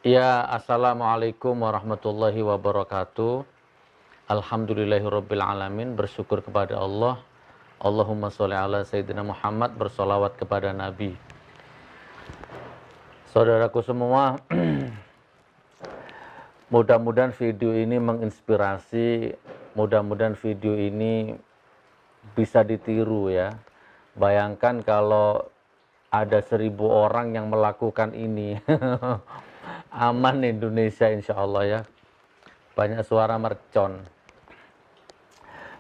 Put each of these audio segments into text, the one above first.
Ya, assalamualaikum warahmatullahi wabarakatuh. Alhamdulillahirabbil alamin, bersyukur kepada Allah. Allahumma sholli ala sayyidina Muhammad, bersolawat kepada Nabi. Saudaraku semua, mudah-mudahan video ini menginspirasi, mudah-mudahan video ini bisa ditiru ya. Bayangkan kalau ada 1.000 orang yang melakukan ini. Aman Indonesia insya Allah ya. Banyak suara mercon.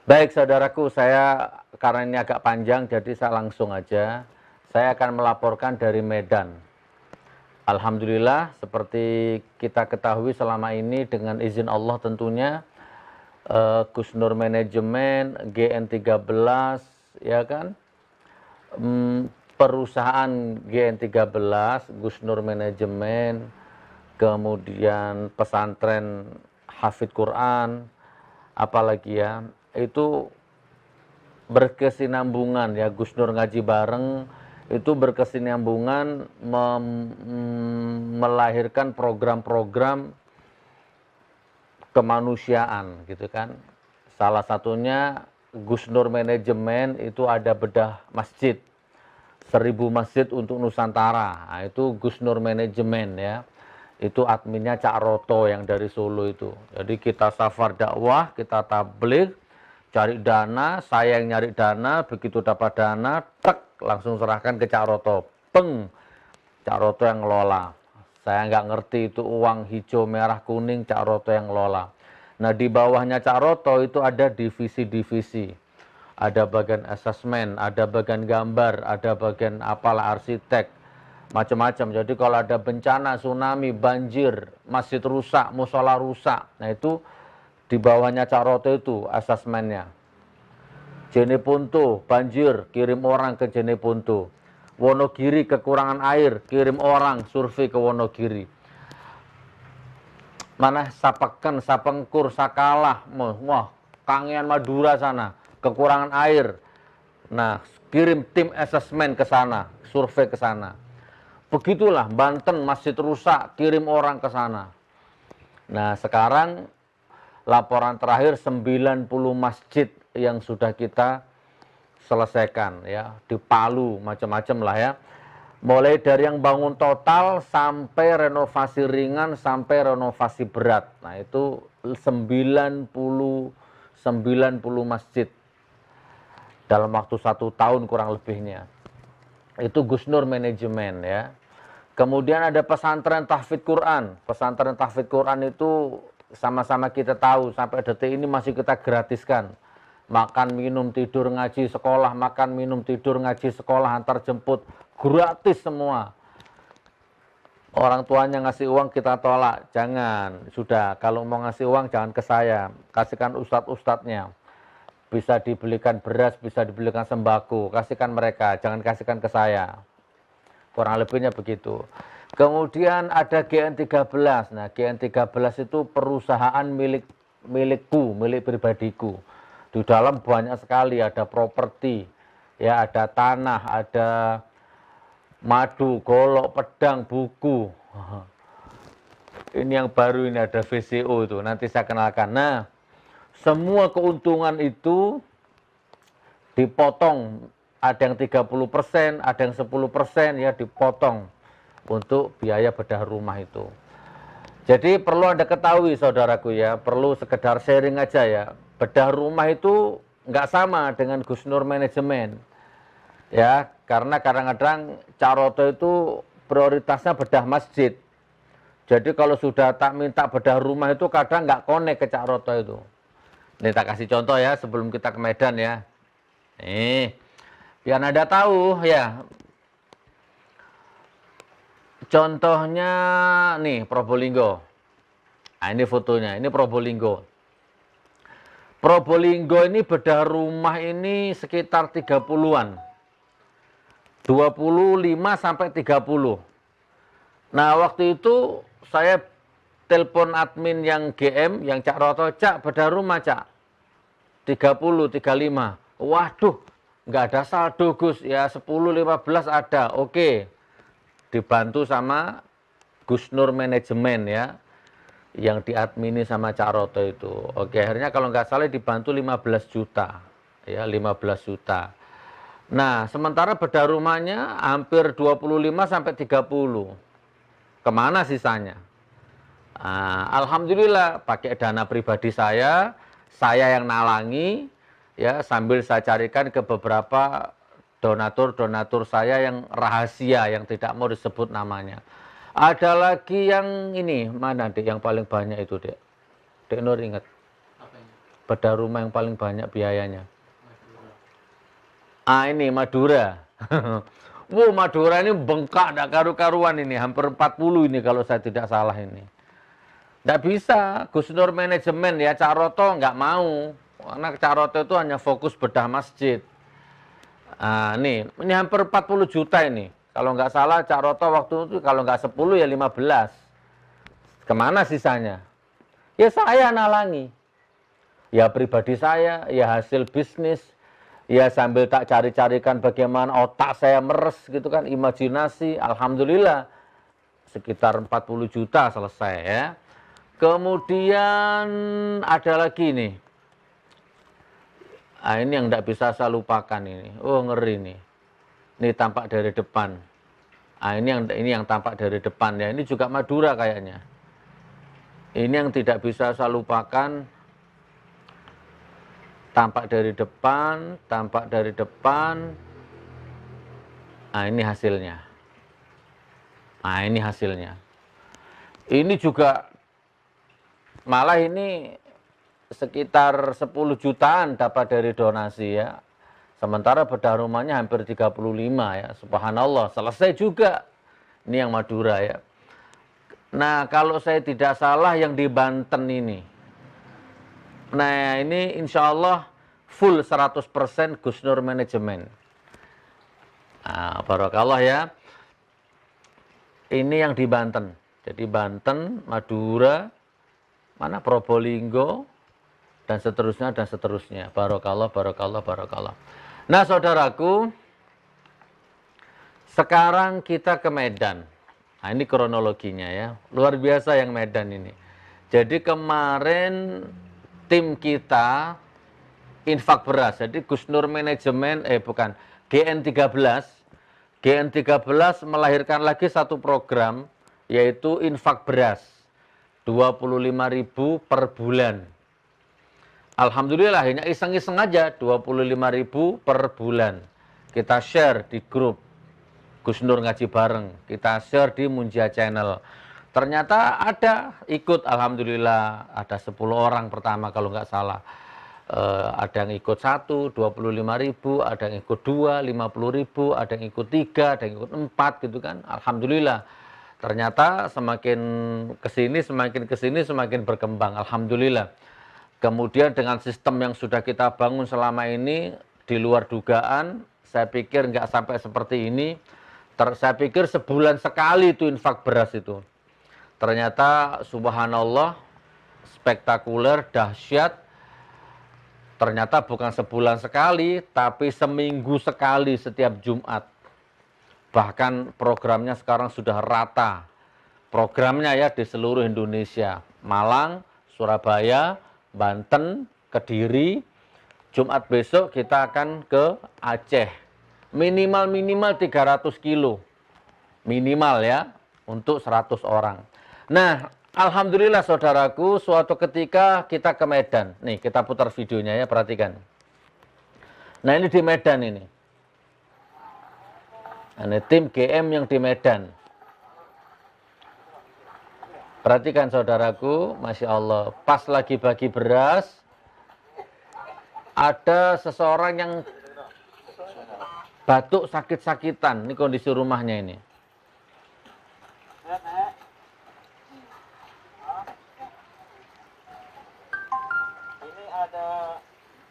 Baik saudaraku, saya karena ini agak panjang jadi saya langsung aja. Saya akan melaporkan dari Medan. Alhamdulillah, seperti kita ketahui selama ini dengan izin Allah tentunya, Gus Nur Manajemen, GN13, ya kan, perusahaan GN13, Gus Nur Manajemen, kemudian pesantren Hafidz Quran, apalagi ya, itu berkesinambungan ya, Gus Nur ngaji bareng, itu berkesinambungan melahirkan program-program kemanusiaan gitu kan. Salah satunya Gus Nur Manajemen itu ada bedah masjid, 1.000 masjid untuk Nusantara. Nah, itu Gus Nur Manajemen ya. Itu adminnya Cak Roto yang dari Solo itu. Jadi kita safar dakwah, kita tabligh, cari dana, saya yang nyari dana, begitu dapat dana, tek, langsung serahkan ke Cak Roto. Peng, Cak Roto yang ngelola. Saya nggak ngerti itu uang hijau, merah, kuning, Cak Roto yang ngelola. Nah di bawahnya Cak Roto itu ada divisi-divisi. Ada bagian asesmen, ada bagian gambar, ada bagian apalah arsitek, macam-macam. Jadi kalau ada bencana, tsunami, banjir, masjid rusak, musola rusak, nah itu di bawahnya Cak Roto itu asesmennya. Jeneponto, banjir, kirim orang ke Jeneponto. Wonogiri kekurangan air, kirim orang survei ke Wonogiri. Mana Sapeken, Sapengkur, Sakalah, wah, Kangean Madura sana, kekurangan air. Nah, kirim tim asesmen ke sana, survei ke sana. Begitulah Banten masjid rusak, kirim orang ke sana. Nah, sekarang laporan terakhir 90 masjid yang sudah kita selesaikan ya, di Palu macam-macam lah ya. Mulai dari yang bangun total sampai renovasi ringan sampai renovasi berat. Nah, itu 90 masjid dalam waktu 1 tahun kurang lebihnya. Itu Gus Nur Manajemen ya. Kemudian ada pesantren tahfidz Quran. Pesantren tahfidz Quran itu sama-sama kita tahu sampai detik ini masih kita gratiskan. Makan, minum, tidur, ngaji, sekolah, makan, minum, tidur, ngaji, sekolah, antar jemput, gratis semua. Orang tuanya ngasih uang kita tolak, jangan. Sudah, kalau mau ngasih uang jangan ke saya, kasihkan ustadz-ustadznya. Bisa dibelikan beras, bisa dibelikan sembako, kasihkan mereka, jangan kasihkan ke saya. Kurang lebihnya begitu. Kemudian ada GN13. Nah, GN13 itu perusahaan milikku, milik pribadiku. Di dalam banyak sekali, ada properti, ya, ada tanah, ada madu, golok, pedang, buku. Ini yang baru, ini ada VCO itu, nanti saya kenalkan. Nah, semua keuntungan itu dipotong, ada yang 30%, ada yang 10% ya dipotong untuk biaya bedah rumah itu. Jadi perlu Anda ketahui saudaraku ya, perlu sekedar sharing aja ya. Bedah rumah itu nggak sama dengan Gus Nur Manajemen. Ya, karena kadang-kadang Cak Roto itu prioritasnya bedah masjid. Jadi kalau sudah tak minta bedah rumah itu kadang nggak connect ke Cak Roto itu. Ini tak kasih contoh ya sebelum kita ke Medan ya. Nih, biar Anda tahu ya. Contohnya nih Probolinggo. Nah, ini fotonya, ini Probolinggo. Probolinggo ini bedah rumah ini sekitar 30-an. 25 sampai 30. Nah, waktu itu saya telepon admin yang GM, yang Cak Roto, Cak, bedah rumah, Cak. 30, 35. Waduh, nggak ada saldo, Gus. Ya, 10, 15 ada. Oke. Dibantu sama Gus Nur Manajemen ya, yang diadmini sama Cak Roto itu. Oke, akhirnya kalau nggak salah dibantu 15 juta. Ya, 15 juta. Nah, sementara bedah rumahnya hampir 25 sampai 30. Kemana sisanya? Nah, alhamdulillah pakai dana pribadi saya yang nalangi ya, sambil saya carikan ke beberapa donatur saya yang rahasia, yang tidak mau disebut namanya. Ada lagi yang ini, mana Dek yang paling banyak itu, Dek? Dek Nur ingat? Bedah rumah yang paling banyak biayanya. Ini Madura. Wow, Madura ini bengkak, tidak karu-karuan ini. Hampir 40 ini kalau saya tidak salah ini. Tidak bisa, Gus Nur Manajemen ya, Cak Roto nggak mau. Karena Cak Roto itu hanya fokus bedah masjid. Ini hampir 40 juta ini. Kalau nggak salah Cak Roto waktu itu kalau nggak 10 ya 15. Kemana sisanya? Ya saya nalangi. Ya pribadi saya, ya hasil bisnis. Ya sambil tak cari-carikan bagaimana otak saya meres gitu kan, imajinasi. Alhamdulillah sekitar 40 juta selesai ya. Kemudian ada lagi nih. Ini yang tidak bisa saya lupakan ini. Oh ngeri nih. Ini tampak dari depan. Ini yang tampak dari depan ya. Ini juga Madura kayaknya. Ini yang tidak bisa saya lupakan. Tampak dari depan, tampak dari depan. Ini hasilnya. Ini hasilnya. Ini juga malah ini sekitar 10 jutaan dapat dari donasi ya. Sementara bedah rumahnya hampir 35 ya. Subhanallah, selesai juga. Ini yang Madura ya. Nah, kalau saya tidak salah yang di Banten ini. Nah, ini insya Allah full 100% Gus Nur Manajemen. Barakallah ya. Ini yang di Banten. Jadi Banten, Madura, mana Probolinggo, dan seterusnya, dan seterusnya. Barakallah, barakallah, barakallah. Nah, saudaraku, sekarang kita ke Medan. Ini kronologinya ya. Luar biasa yang Medan ini. Jadi kemarin tim kita infak beras. Jadi Gus Nur Manajemen, GN13. GN13 melahirkan lagi satu program, yaitu infak beras. 25.000 per bulan. Alhamdulillah, hanya iseng-iseng aja 25.000 per bulan. Kita share di grup Gus Nur Ngaji Bareng. Kita share di Munjia Channel. Ternyata ada ikut, alhamdulillah ada 10 orang pertama kalau nggak salah. Ada yang ikut 1, 25.000, ada yang ikut 2, 50.000, ada yang ikut 3, ada yang ikut 4 gitu kan. Alhamdulillah. Ternyata semakin kesini semakin berkembang. Alhamdulillah. Kemudian dengan sistem yang sudah kita bangun selama ini di luar dugaan, saya pikir nggak sampai seperti ini. Saya pikir sebulan sekali itu infak beras itu. Ternyata subhanallah spektakuler, dahsyat. Ternyata bukan sebulan sekali, tapi seminggu sekali setiap Jumat. Bahkan programnya sekarang sudah rata. Programnya ya di seluruh Indonesia. Malang, Surabaya, Banten, Kediri. Jumat besok kita akan ke Aceh. Minimal 300 kilo. Minimal ya, untuk 100 orang. Nah, alhamdulillah saudaraku, suatu ketika kita ke Medan. Nih, kita putar videonya ya, perhatikan. Nah, ini di Medan ini. Ini tim GM yang di Medan. Perhatikan saudaraku, Masya Allah. Pas lagi bagi beras, ada seseorang yang batuk sakit-sakitan. Ini kondisi rumahnya ini. Ini ada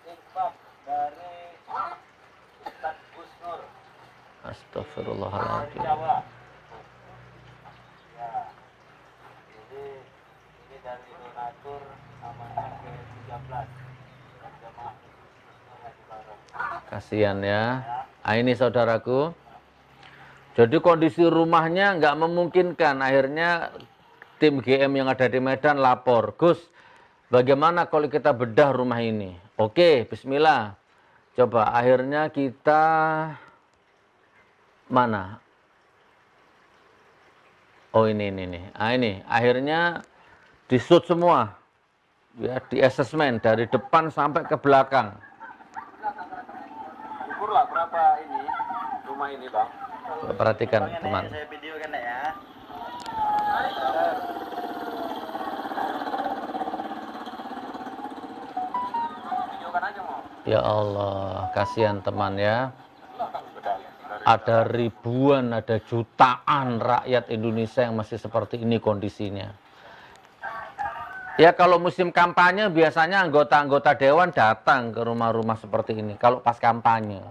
infak dari Ustaz Gus Nur. Astagfirullahaladzim. Jawa. Ya. Jadi ini dari donatur namanya G13. Jamaah Gus Nur Ngaji Bareng. Kasihan ya. Ini saudaraku. Jadi kondisi rumahnya nggak memungkinkan. Akhirnya tim GM yang ada di Medan lapor, Gus, bagaimana kalau kita bedah rumah ini? Oke, bismillah. Coba, akhirnya kita mana? Oh ini nih. Ah ini, akhirnya disut semua, ya, di asesmen dari depan sampai ke belakang. Ukur lah berapa ini rumah ini bang. Coba perhatikan teman. Saya videokan ya. Videokan aja mau. Ya Allah, kasihan teman ya. Ada ribuan, ada jutaan rakyat Indonesia yang masih seperti ini kondisinya. Ya kalau musim kampanye biasanya anggota-anggota dewan datang ke rumah-rumah seperti ini. Kalau pas kampanye.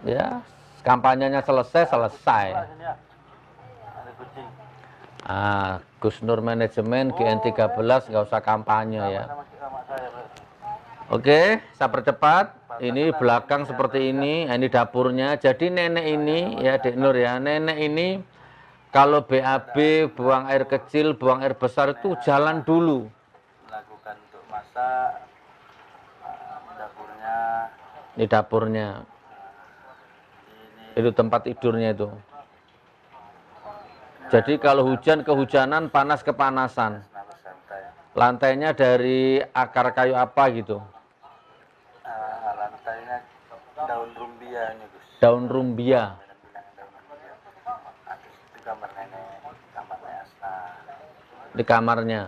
Ya, kampanyenya selesai. Gus Nur manajemen GN13 nggak usah kampanye ya. Oke, saya percepat. Ini belakang seperti ini dapurnya. Jadi nenek ini ya Dek Nur ya, nenek ini kalau BAB, buang air kecil, buang air besar itu jalan dulu. Lakukan untuk masak, dapurnya. Ini dapurnya. Itu tempat tidurnya itu. Jadi kalau hujan kehujanan, panas kepanasan. Lantainya dari akar kayu apa gitu? Lantainya daun rumbia ini Gus. Daun rumbia. Itu kamar nenek, kamarnya Asna. Di kamarnya.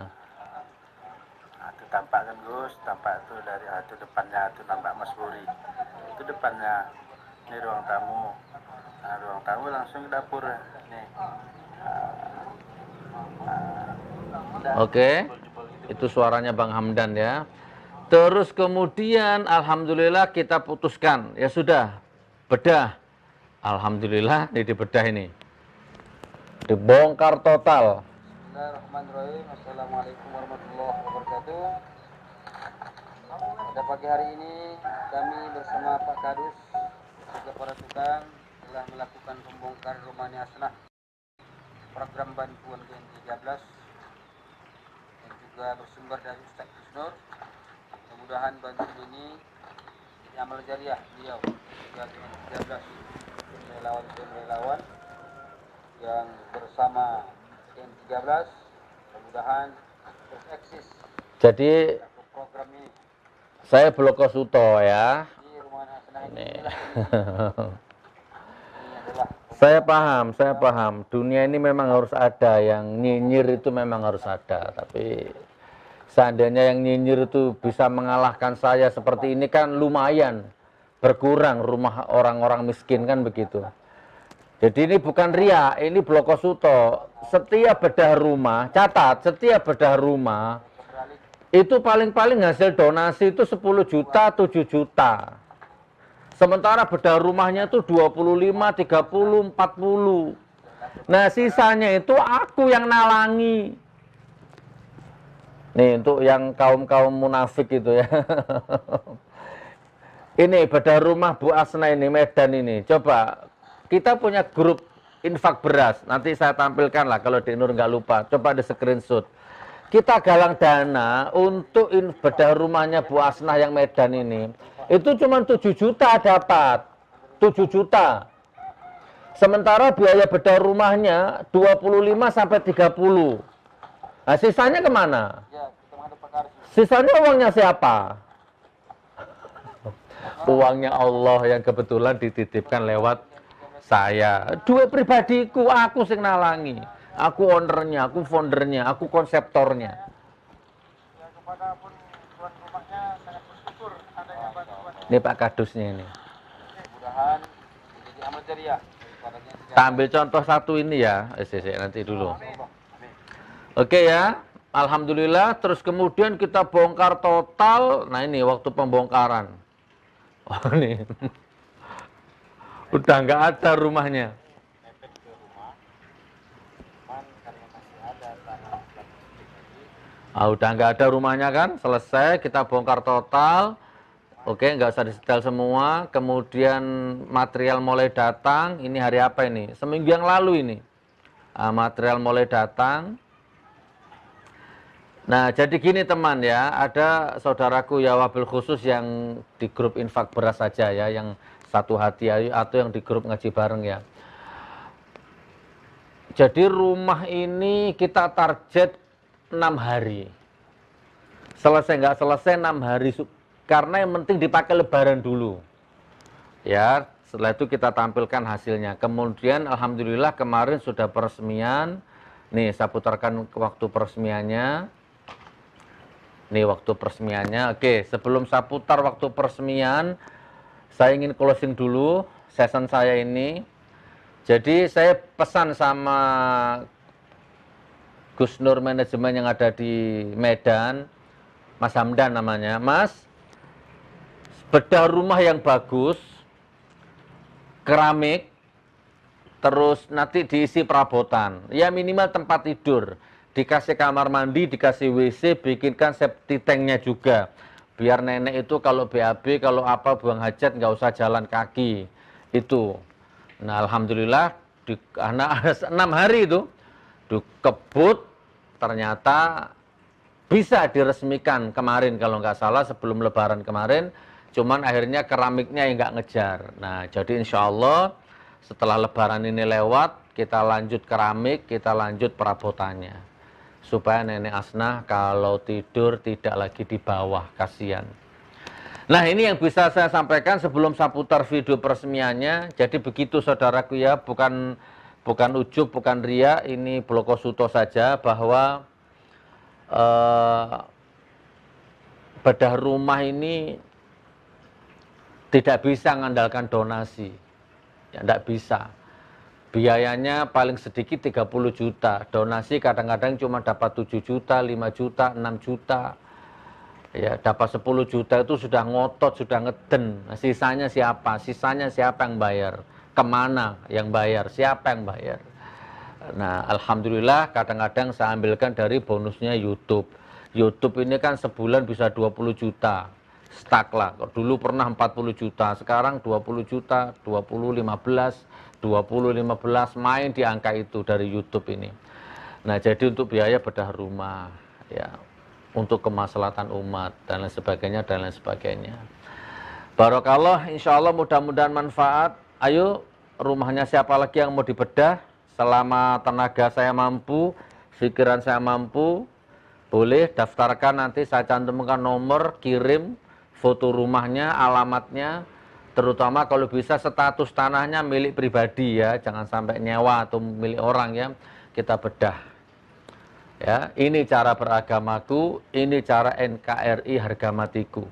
Itu tampak kan Gus, tampak itu dari itu depannya itu nampak Mas Buri. Itu depannya. Ini ruang tamu. Nah, ruang tamu langsung ke dapur nih. Oke. Itu suaranya Bang Hamdan ya. Terus kemudian alhamdulillah kita putuskan, ya sudah, bedah. Alhamdulillah ini dibedah ini. Dibongkar total. Bismillahirrahmanirrahim. Assalamualaikum warahmatullahi wabarakatuh. Pada pagi hari ini kami bersama Pak Kadus juga para tukang telah melakukan pembongkar rumah Asnah program bantuan GN13 yang juga bersumber dari Ustaz Gus Nur. Mudah-mudahan bantuan ini jadi amal jariah beliau juga GN13 relawan yang bersama GN13 mudah-mudahan terus eksis Jadi program ini. saya Bloko Suto ya. Di rumah Asnah ini adalah Saya paham. Dunia ini memang harus ada, yang nyinyir itu memang harus ada. Tapi seandainya yang nyinyir itu bisa mengalahkan saya seperti ini kan lumayan berkurang rumah orang-orang miskin kan begitu. Jadi ini bukan ria, ini Bloko Suto. Setiap bedah rumah, catat, setiap bedah rumah itu paling-paling hasil donasi itu 10 juta, 7 juta. Sementara bedah rumahnya itu 25, 30, 40. Nah sisanya itu aku yang nalangi. Nih untuk yang kaum-kaum munafik itu ya. Ini bedah rumah Bu Asna ini, Medan ini. Coba, kita punya grup infak beras. Nanti saya tampilkan lah kalau Dek Nur nggak lupa. Coba di screenshot. Kita galang dana untuk bedah rumahnya Bu Asnah yang Medan ini. Itu cuma 7 juta dapat. 7 juta. Sementara biaya bedah rumahnya 25 sampai 30. Nah, sisanya kemana? Sisanya uangnya siapa? Uangnya Allah yang kebetulan dititipkan lewat saya. Duit pribadiku, aku sing nalangi. Aku ownernya, aku foundernya, aku konseptornya. Ini Pak Kadusnya ini. mudah-mudahan menjadi amal jariah. Kita ambil contoh satu ini ya. Nanti dulu. Oke ya. Alhamdulillah. Terus kemudian kita bongkar total. Nah ini waktu pembongkaran. Oh ini. Udah nggak ada rumahnya. Udah nggak ada rumahnya kan. Selesai. Kita bongkar total. Oke, nggak usah disetel semua. Kemudian material mulai datang. Ini hari apa ini? Seminggu yang lalu ini. Material mulai datang. Nah, jadi gini teman ya, ada saudaraku ya wabil khusus yang di grup infak beras saja ya, yang satu hati atau yang di grup ngaji bareng ya. Jadi rumah ini kita target 6 hari. Selesai nggak selesai 6 hari, karena yang penting dipakai lebaran dulu. Ya, setelah itu kita tampilkan hasilnya. Kemudian alhamdulillah kemarin sudah peresmian. Nih, saya putarkan waktu peresmiannya. Nih waktu peresmiannya. Oke, sebelum saya putar waktu peresmian, saya ingin closing dulu session saya ini. Jadi saya pesan sama Gus Nur manajemen yang ada di Medan, Mas Hamdan namanya. Mas, bedah rumah yang bagus, keramik, terus nanti diisi perabotan. Ya minimal tempat tidur. Dikasih kamar mandi, dikasih WC, bikinkan septic tanknya juga. Biar nenek itu kalau BAB, kalau apa buang hajat nggak usah jalan kaki. Itu. Nah alhamdulillah, anak 6 hari itu dikebut, ternyata bisa diresmikan kemarin kalau nggak salah sebelum lebaran kemarin. Cuman akhirnya keramiknya yang nggak ngejar. Nah jadi insya Allah setelah lebaran ini lewat, kita lanjut keramik, kita lanjut perabotannya. Supaya nenek Asnah kalau tidur tidak lagi di bawah, kasihan. Nah ini yang bisa saya sampaikan sebelum saya putar video peresmiannya. Jadi begitu saudaraku ya, bukan ujub, bukan ria, ini blokosuto saja bahwa bedah rumah ini tidak bisa mengandalkan donasi. Ya tidak bisa. Biayanya paling sedikit 30 juta. Donasi kadang-kadang cuma dapat 7 juta, 5 juta, 6 juta. Ya, dapat 10 juta itu sudah ngotot, sudah ngeden. Nah, sisanya siapa? Sisanya siapa yang bayar? Kemana yang bayar? Siapa yang bayar? Nah, alhamdulillah kadang-kadang saya ambilkan dari bonusnya YouTube. YouTube ini kan sebulan bisa 20 juta. Stuck lah. Dulu pernah 40 juta, sekarang 20 juta, 20, 15, 20, 15, main di angka itu dari YouTube ini. Nah, jadi untuk biaya bedah rumah, ya, untuk kemaslahatan umat, dan lain sebagainya, dan lain sebagainya. Barokallah, insya Allah mudah-mudahan manfaat. Ayo, rumahnya siapa lagi yang mau dibedah? Selama tenaga saya mampu, pikiran saya mampu, boleh daftarkan, nanti saya cantumkan nomor, kirim foto rumahnya, alamatnya, terutama kalau bisa status tanahnya milik pribadi ya, jangan sampai nyewa atau milik orang ya, kita bedah. Ya, ini cara beragamaku, ini cara NKRI harga matiku.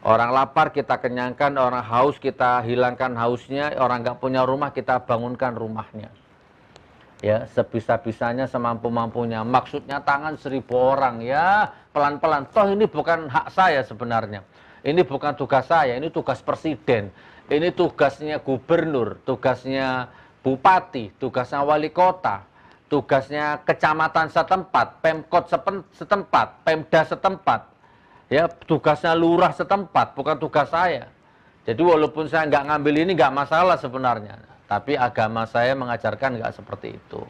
Orang lapar kita kenyangkan, orang haus kita hilangkan hausnya, orang nggak punya rumah kita bangunkan rumahnya. Ya, sebisa-bisanya, semampu-mampunya. Maksudnya tangan 1000 orang ya, pelan-pelan. Toh ini bukan hak saya sebenarnya. Ini bukan tugas saya, ini tugas presiden. Ini tugasnya gubernur, tugasnya bupati, tugasnya wali kota, tugasnya kecamatan setempat, pemkot setempat, pemda setempat. Ya, tugasnya lurah setempat, bukan tugas saya. Jadi walaupun saya nggak ngambil ini nggak masalah sebenarnya. Tapi agama saya mengajarkan nggak seperti itu.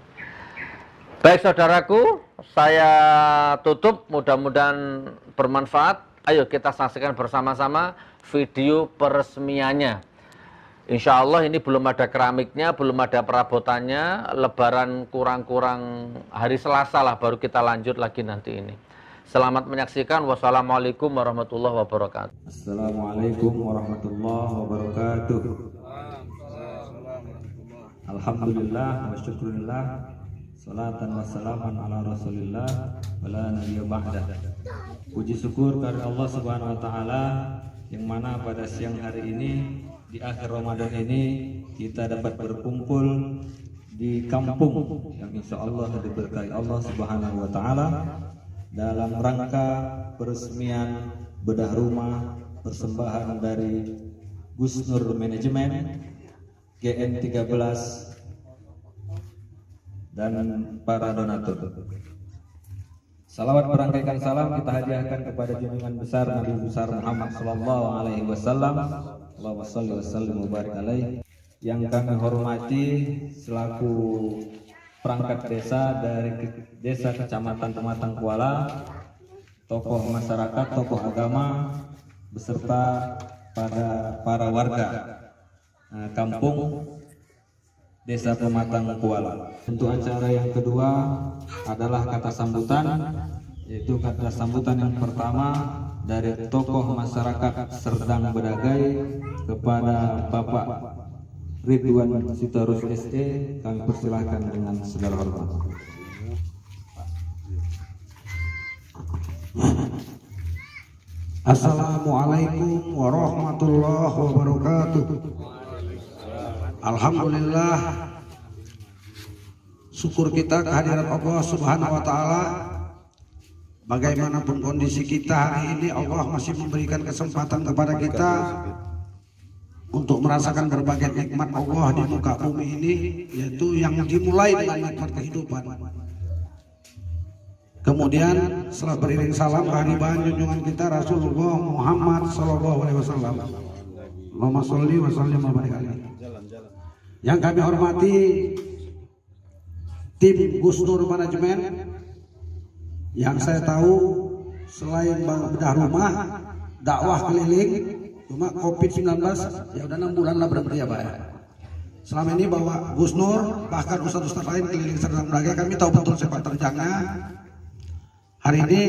Baik saudaraku, saya tutup, mudah-mudahan bermanfaat. Ayo kita saksikan bersama-sama video peresmiannya. Insya Allah ini belum ada keramiknya, belum ada perabotannya. Lebaran kurang-kurang hari Selasa lah baru kita lanjut lagi nanti ini. Selamat menyaksikan. Wassalamualaikum warahmatullahi wabarakatuh. Assalamualaikum warahmatullahi wabarakatuh. Alhamdulillah wa syukurillah. Salatan wassalaman ala rasulillah wa la nabiyya ba'dah. Puji syukur kepada Allah Subhanahu wa taala yang mana pada siang hari ini di akhir Ramadan ini kita dapat berkumpul di kampung yang insya Allah diberkahi Allah Subhanahu wa taala dalam rangka peresmian bedah rumah persembahan dari Gus Nur Manajemen GN 13 dan para donatur. Salawat berangkaikan salam kita hadiahkan kepada junjungan besar Nabi besar Muhammad sallallahu alaihi wasallam. Allahumma shalli wa sallim wa barik alaihi. Yang kami hormati selaku perangkat desa dari desa Kecamatan Pematang Kuala, tokoh masyarakat, tokoh agama beserta para warga kampung Desa Pematang Kuala. Untuk acara yang kedua adalah kata sambutan, yaitu kata sambutan yang pertama dari tokoh masyarakat Serdang Bedagai kepada Bapak Ridwan Sitorus SE. Kami persilahkan dengan segala hormat. Assalamualaikum warahmatullahi wabarakatuh. Alhamdulillah, syukur kita kehadiran Allah Subhanahu wa Ta'ala. Bagaimanapun kondisi kita hari ini, Allah masih memberikan kesempatan kepada kita untuk merasakan berbagai nikmat Allah di muka bumi ini, yaitu yang dimulai dengan nikmat kehidupan. Kemudian setelah beriring salam kehadiran junjungan kita Rasulullah Muhammad sallallahu alaihi wasallam. Allahumma sholli wa sallim wa barik alaihi. Yang kami hormati tim Gus Nur Manajemen, yang saya tahu selain bedah rumah, dakwah keliling, cuma COVID-19 ya udah 6 bulan lah berhenti ya Pak ya. Selama ini bawa Gus Nur, bahkan ustadz-ustadz lain keliling Serdang Bedagai, kami tahu betul sepak terjangnya. Hari ini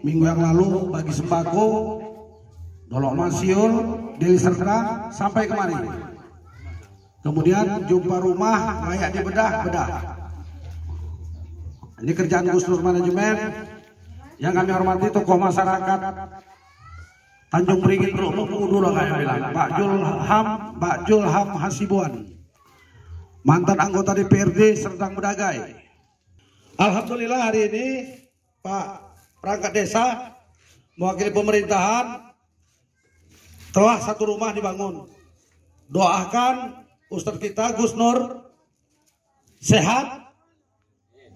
minggu yang lalu bagi sembako, Dolok Mansiul, Deli Serdang sampai kemari. Kemudian jumpa rumah layak dibedah. Ini kerjaan Gus Nur Manajemen. Yang kami hormati tokoh masyarakat Tanjung Beringin dulu kayak bilang Pak Julham Hasibuan, mantan anggota DPRD Serdang Bedagai. Alhamdulillah hari ini Pak perangkat desa mewakili pemerintahan telah satu rumah dibangun. Doakan Ustadz kita Gus Nur sehat,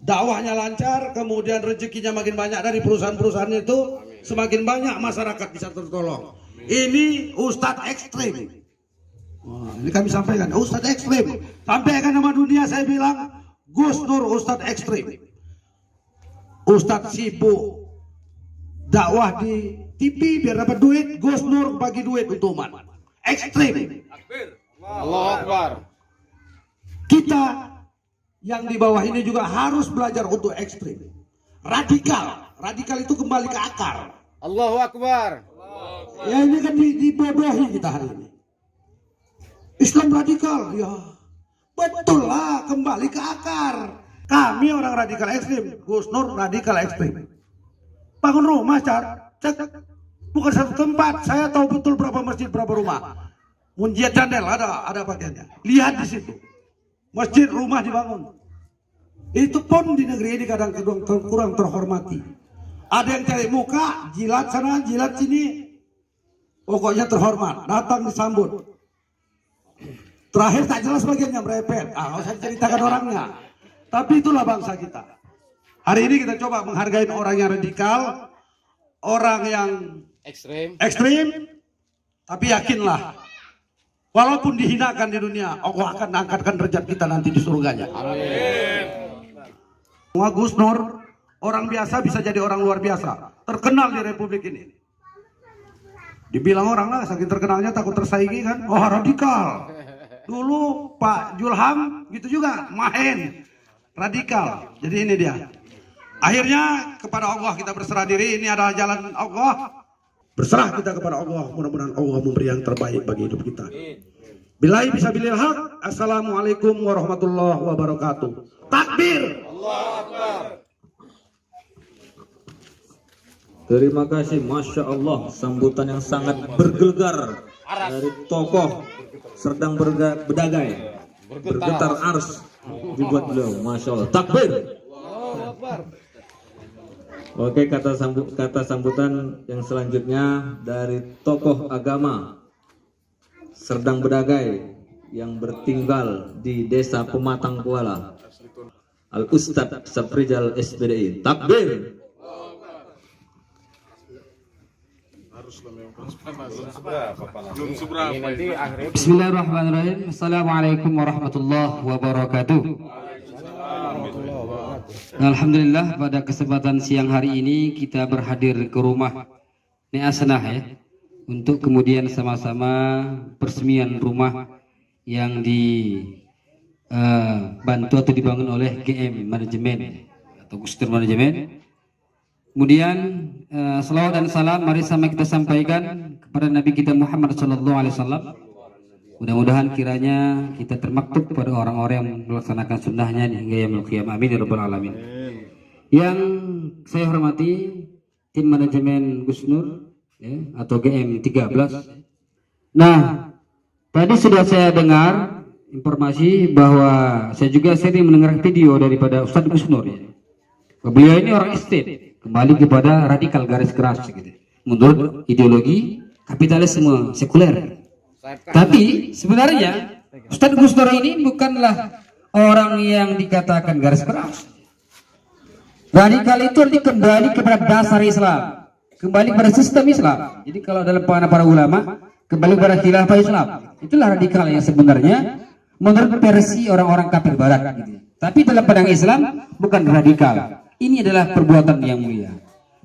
dakwahnya lancar, kemudian rezekinya makin banyak dari perusahaan-perusahaan itu, semakin banyak masyarakat bisa tertolong. Ini Ustadz ekstrim. Wah, ini kami sampaikan Ustadz ekstrim. Sampaikan nama dunia, saya bilang Gus Nur Ustadz ekstrim. Ustadz sibuk dakwah di TV biar dapat duit, Gus Nur bagi duit untuk umat. Ekstrim. Allahu Akbar. Kita yang di bawah ini juga harus belajar untuk ekstrim. Radikal itu kembali ke akar. Allahu Akbar. Ya ini kan dibodohi kita hari ini. Islam radikal, ya betul lah, kembali ke akar. Kami orang radikal ekstrim, Gus Nur radikal ekstrim. Bangun rumah, cek, bukan satu tempat. Saya tahu betul berapa masjid, berapa rumah. Munjiat Candel ada bagiannya. Lihat di situ, masjid, rumah dibangun. Itu pun di negeri ini kadang kurang terhormati. Ada yang cari muka, jilat sana, jilat sini. Pokoknya terhormat, datang disambut. Terakhir tak jelas bagiannya merepet. Nggak usah ceritakan orangnya. Tapi itulah bangsa kita. Hari ini kita coba menghargai orang yang radikal, orang yang ekstrim. Tapi yakinlah, walaupun dihinakan di dunia, Allah akan angkatkan derajat kita nanti di surganya. Amin. Gus Nur, orang biasa bisa jadi orang luar biasa, terkenal di Republik ini. Dibilang orang lah, saking terkenalnya takut tersaingi kan, oh radikal. Dulu Pak Julham gitu juga, main radikal. Jadi ini dia. Akhirnya kepada Allah kita berserah diri, ini adalah jalan Allah. Berserah kita kepada Allah, mudah-mudahan Allah memberi yang terbaik bagi hidup kita. Billahi bisabilil haq. Assalamualaikum warahmatullahi wabarakatuh. Takbir. Allahu Akbar. Terima kasih, Masya Allah, sambutan yang sangat bergegar dari tokoh Serdang Bedagai, bergetar ars dibuat beliau, Masya Allah. Takbir. Oke, kata sambutan yang selanjutnya dari tokoh agama Serdang Bedagai yang bertinggal di Desa Pematang Kuala, Al Ustadz Saprijal SPDI. Takbir. Bismillahirrahmanirrahim. Assalamualaikum warahmatullahi wabarakatuh. Alhamdulillah, pada kesempatan siang hari ini kita berhadir ke rumah Nek Asnah ya, untuk kemudian sama-sama peresmian rumah yang dibantu atau dibangun oleh GM Manajemen atau Gustur Manajemen. Kemudian selawat dan salam mari sama kita sampaikan kepada Nabi kita Muhammad SAW. Mudah-mudahan kiranya kita termaktub pada orang-orang yang melaksanakan sunnahnya hingga yaumul qiyamah. Amin ya rabbal alamin. Yang saya hormati tim manajemen Gusnur ya, atau GM 13. Nah, tadi sudah saya dengar informasi bahwa saya juga sering mendengar video daripada Ustadz Gusnur ya. Beliau ini orang estate, kembali kepada radikal garis keras gitu, menurut ideologi kapitalisme sekuler. Tapi sebenarnya Ustadz Gusnur ini bukanlah orang yang dikatakan garis keras. Radikal itu nanti kembali kepada dasar Islam, kembali kepada sistem Islam. Jadi kalau dalam pandangan para ulama, kembali kepada khilafah Islam. Itulah radikal yang sebenarnya menurut versi orang-orang kafir barat gitu. Tapi dalam pandangan Islam bukan radikal. Ini adalah perbuatan yang mulia.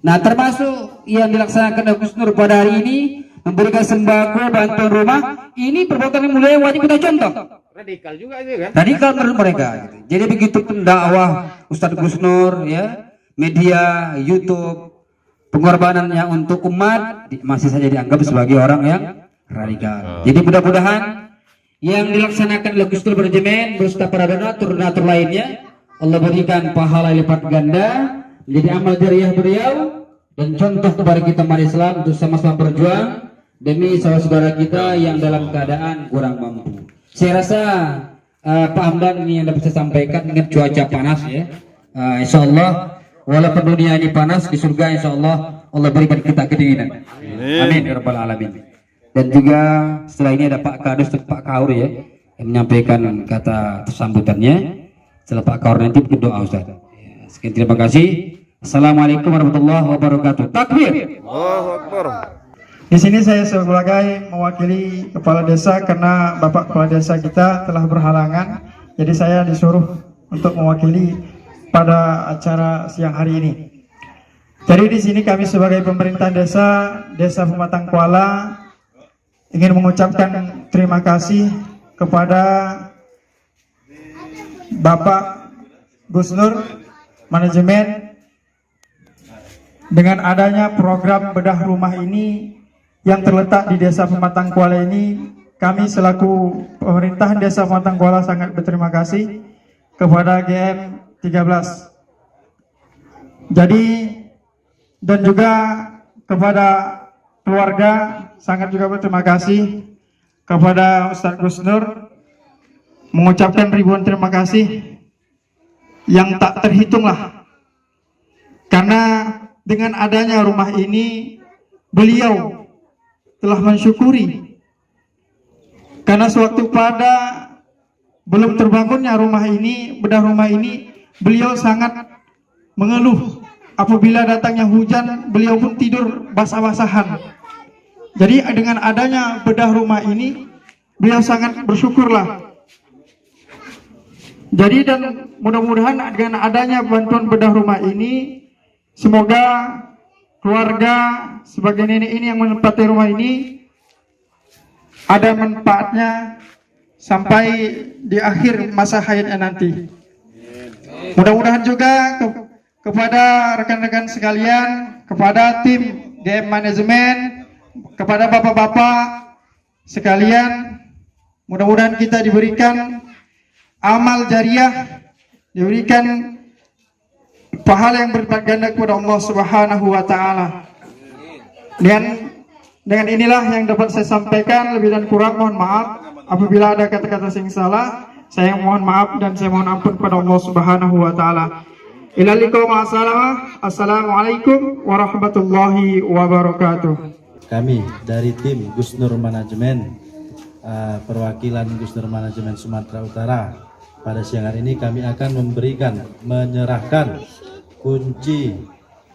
Nah, termasuk yang dilaksanakan Gusnur pada hari ini, memberikan sembako, bantuan rumah, ini perbuatan yang mulia yang wajib kita contoh. Radikal juga itu kan? Radikal menurut mereka. Gitu. Jadi begitu pun dakwah Ustadz Gusnur, ya, media, YouTube, pengorbanan yang untuk umat masih saja dianggap sebagai orang yang radikal. Jadi mudah-mudahan yang dilaksanakan oleh Gusnur Manajemen beserta para donatur lainnya, Allah berikan pahala lipat ganda menjadi amal jariah beliau dan contoh kepada kita umat Islam untuk sama-sama berjuang demi saudara-saudara kita yang dalam keadaan kurang mampu. Saya rasa Pak Hamdan ini yang dapat saya sampaikan dengan cuaca panas ya. Insya Allah walaupun dunia ini panas, di surga insya Allah Allah berikan kita kedinginan. Amin ya rabbal alamin. Dan juga setelah ini ada Pak Kadus dan Pak Kaur ya yang menyampaikan kata sambutannya. Setelah Pak Kaur nanti berdoa Ustaz. Sekian, terima kasih. Assalamualaikum warahmatullahi wabarakatuh. Takbir. Allahu Akbar. Di sini saya sebagai mewakili kepala desa karena Bapak kepala desa kita telah berhalangan. Jadi saya disuruh untuk mewakili pada acara siang hari ini. Jadi di sini kami sebagai pemerintah Desa Pematang Kuala ingin mengucapkan terima kasih kepada Bapak Gusnur Manajemen dengan adanya program bedah rumah ini yang terletak di Desa Pematang Kuala ini. Kami selaku pemerintahan Desa Pematang Kuala sangat berterima kasih kepada GM 13. Jadi dan juga kepada keluarga sangat juga berterima kasih kepada Ustadz Gusnur, mengucapkan ribuan terima kasih yang tak terhitung lah, karena dengan adanya rumah ini beliau telah mensyukuri, karena sewaktu pada belum terbangunnya rumah ini, bedah rumah ini, beliau sangat mengeluh apabila datangnya hujan, beliau pun tidur basah-basahan. Jadi dengan adanya bedah rumah ini beliau sangat bersyukurlah. Jadi dan mudah-mudahan dengan adanya bantuan bedah rumah ini, semoga keluarga sebagai nenek ini yang menempati rumah ini ada manfaatnya sampai di akhir masa hayatnya nanti. Mudah-mudahan juga kepada rekan-rekan sekalian, kepada tim GM Manajemen, kepada bapak-bapak sekalian, mudah-mudahan kita diberikan amal jariah, diberikan pahala yang berlipat ganda kepada Allah Subhanahu wa taala. Dengan inilah yang dapat saya sampaikan, lebih dan kurang mohon maaf apabila ada kata-kata yang salah. Saya mohon maaf dan saya mohon ampun kepada Allah Subhanahu wa taala. Ilal liqa ma'assalamah. Assalamualaikum warahmatullahi wabarakatuh. Kami dari tim Gusnur Manajemen, perwakilan Gusnur Manajemen Sumatera Utara, pada siang hari ini kami akan menyerahkan kunci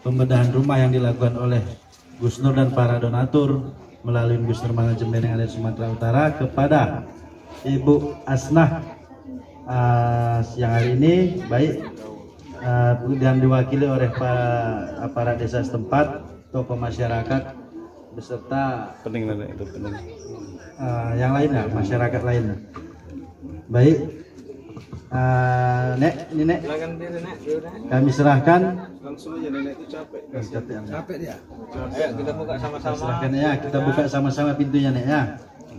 pembedahan rumah yang dilakukan oleh Gus Nur dan para donatur melalui Gus Nur Manajemen yang ada di Sumatera Utara kepada Ibu Asnah siang hari ini, baik dan diwakili oleh para aparat desa setempat, tokoh masyarakat beserta yang lainnya, masyarakat lainnya. Baik, Nek, ini Nek, kami serahkan. Langsung aja nenek itu capek. Capek dia. Ayo kita buka sama-sama. Serahkan ya, kita buka sama-sama pintunya Nek ya.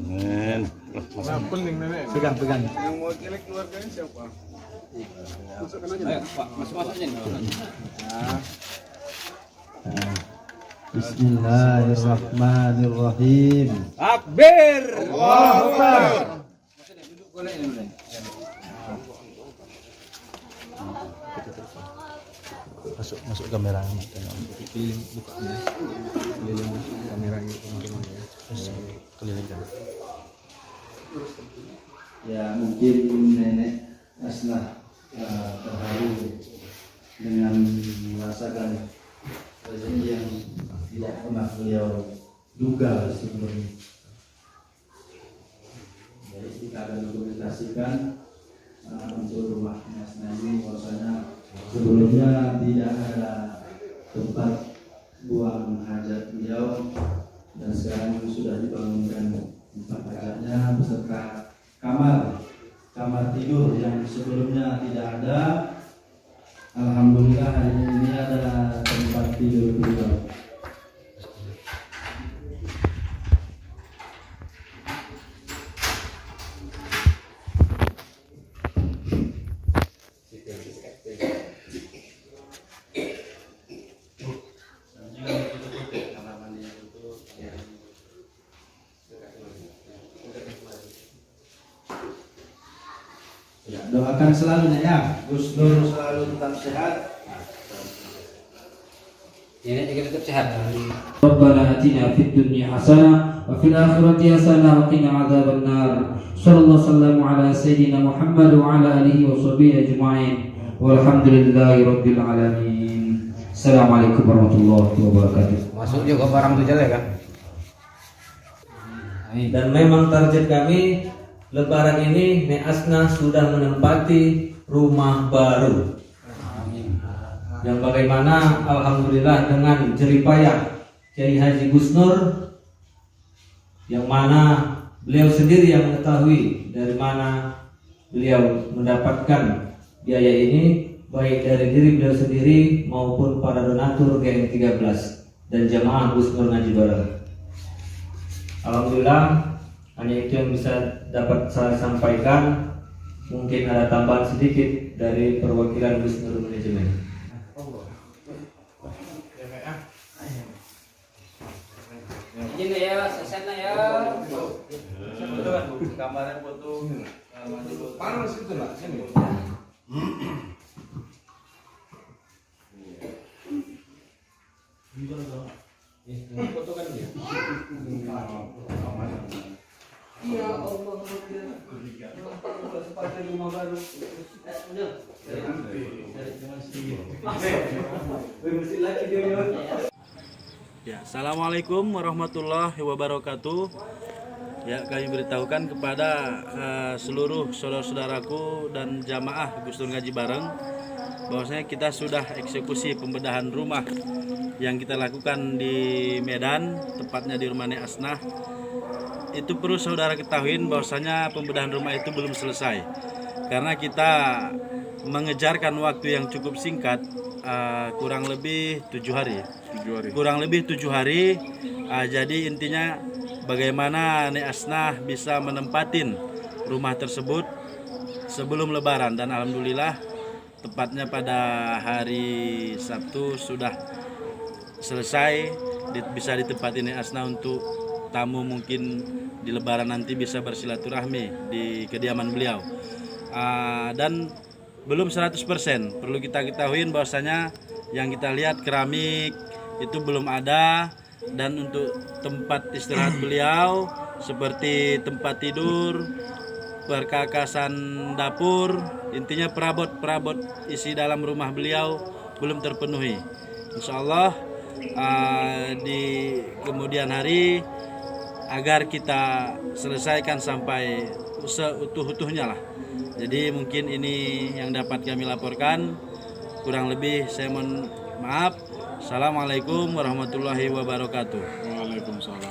Nah, penting nenek. Pegang. Yang mau wakili keluarganya siapa? Masukkan aja. Ayo, Pak, masuk aja nih. Bismillahirrahmanirrahim. Akbar. Allahu Akbar. Masuk kamera. Ya mungkin nenek Asnah terharu dengan merasakan rezeki yang tidak pernah beliau duga sebelumnya. Jadi kita akan dokumentasikan untuk rumah Asnah ini, bahwasanya sebelumnya tidak ada tempat buang hajat beliau, dan sekarang sudah dibangunkan tempat hajatnya beserta kamar tidur yang sebelumnya tidak ada. Alhamdulillah hari ini ada tempat tidur beliau. Ya, doakan selalu Nek ya, Gus Nur selalu tetap sehat. Nenek juga tetap sehat. Rabbana atina fid dunya hasanah wa fil akhirati hasanah wa qina adzabannar. Sallallahu sallam ala sayyidina Muhammad wa ala alihi wa sahbihi ajma'in. Walhamdulillahi rabbil alamin. Assalamualaikum warahmatullahi wabarakatuh. Masuk juga barang itu jelek kan? Dan memang target kami Lebaran ini Nek Asnah sudah menempati rumah baru. Yang bagaimana alhamdulillah dengan jeripayah Kiai Haji Gus Nur, yang mana beliau sendiri yang mengetahui dari mana beliau mendapatkan biaya ini, baik dari diri beliau sendiri maupun para donatur GM13 dan jamaah Gus Nur Ngaji Bareng. Alhamdulillah, hanya itu yang bisa dapat saya sampaikan. Mungkin ada tambahan sedikit dari perwakilan Gus Nur Manajemen. Ini ya, sesana ya. Kamarnya foto. Panas itu nak sini. Foto kan dia. Ya Allah, sepatu rumah baru. Ya, assalamualaikum warahmatullahi wabarakatuh. Ya, kami beritahukan kepada seluruh saudara-saudaraku dan jamaah Gus Nur Ngaji Bareng bahwasanya kita sudah eksekusi pembedahan rumah yang kita lakukan di Medan, tepatnya di rumah Nek Asnah. Itu perlu saudara ketahui bahwasanya pembedahan rumah itu belum selesai karena kita mengejarkan waktu yang cukup singkat, kurang lebih 7 hari. Jadi intinya bagaimana Nek Asnah bisa menempatin rumah tersebut sebelum Lebaran, dan alhamdulillah tepatnya pada hari Sabtu sudah selesai, bisa ditempatin Nek Asnah untuk tamu mungkin di Lebaran nanti bisa bersilaturahmi di kediaman beliau. Dan belum 100%, perlu kita ketahui bahwasanya yang kita lihat keramik itu belum ada, dan untuk tempat istirahat beliau seperti tempat tidur, perkakasan dapur, intinya perabot isi dalam rumah beliau belum terpenuhi. Insya Allah di kemudian hari agar kita selesaikan sampai seutuh-utuhnya lah. Jadi mungkin ini yang dapat kami laporkan. Kurang lebih saya mohon maaf. Assalamualaikum warahmatullahi wabarakatuh. Waalaikumsalam.